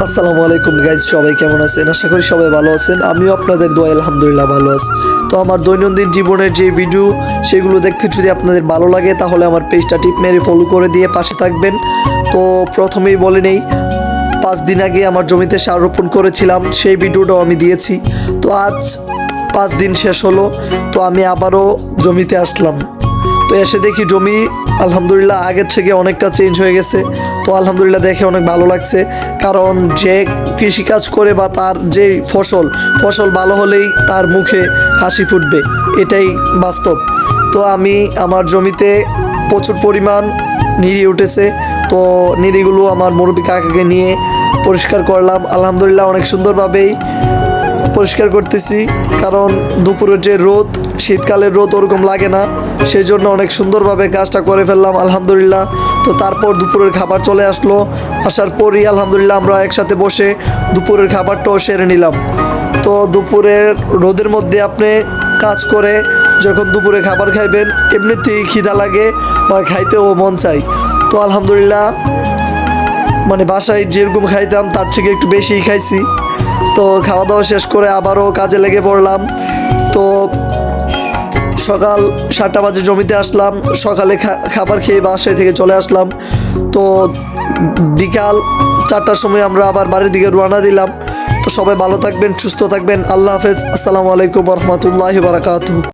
আসসালামু আলাইকুম গাইজ, সবাই কেমন আছেন? আশা করি সবাই ভালো আছেন। আমিও আপনাদের দোয়া আলহামদুলিল্লাহ ভালো আছি। তো আমার দৈনন্দিন জীবনের যে ভিডিও সেগুলো দেখতে যদি আপনাদের ভালো লাগে তাহলে আমার পেজটা টিপ মেরে ফলো করে দিয়ে পাশে থাকবেন। তো প্রথমেই বলে নেই, 5 দিন আগে আমার জমিতে সার রোপণ করেছিলাম, সেই ভিডিওটাও আমি দিয়েছি। তো আজ 5 দিন শেষ হলো, তো আমি আবারও জমিতে আসলাম। তো এসে দেখি জমি আলহামদুলিল্লাহ আগের থেকে অনেকটা চেঞ্জ হয়ে গেছে। তো আলহামদুলিল্লাহ দেখে অনেক ভালো লাগছে, কারণ যে কৃষিকাজ করে বা তার যে ফসল ভালো হলেই তার মুখে হাসি ফুটবে, এটাই বাস্তব। তো আমি আমার জমিতে প্রচুর পরিমাণ নিড়ি উঠেছে, তো নিড়িগুলো আমার মুরব্বি কাকাকে নিয়ে পরিষ্কার করলাম। আলহামদুলিল্লাহ অনেক সুন্দরভাবেই পরিষ্কার করতেছি, কারণ দুপুরের যে রোদ, শীতকালের রোদ ওরকম লাগে না, সেই জন্য অনেক সুন্দরভাবে কাজটা করে ফেললাম আলহামদুলিল্লাহ। তো তারপর দুপুরের খাবার চলে আসলো, আসার পরই আলহামদুলিল্লাহ আমরা একসাথে বসে দুপুরের খাবারটাও সেরে নিলাম। তো দুপুরের রোদের মধ্যে আপনি কাজ করে যখন দুপুরে খাবার খাইবেন, এমনিতেই খিদা লাগে বা খাইতেও মন চাই। তো আলহামদুলিল্লাহ বাসায় যেরকম খাইতাম তার থেকে একটু বেশিই খাইছি। তো খাওয়া দাওয়া শেষ করে আবারও কাজে লেগে পড়লাম। তো সকাল 7টা বাজে জমিতে আসলাম, সকালে খাবার খেয়ে বাসায় থেকে চলে আসলাম। তো বিকাল 4টার সময় আমরা আবার বাড়ির দিকে রওনা দিলাম। তো সবাই ভালো থাকবেন, সুস্থ থাকবেন। আল্লাহ হাফেজ। আসসালামু আলাইকুম রহমতুল্লাহি বারাকাতুহু।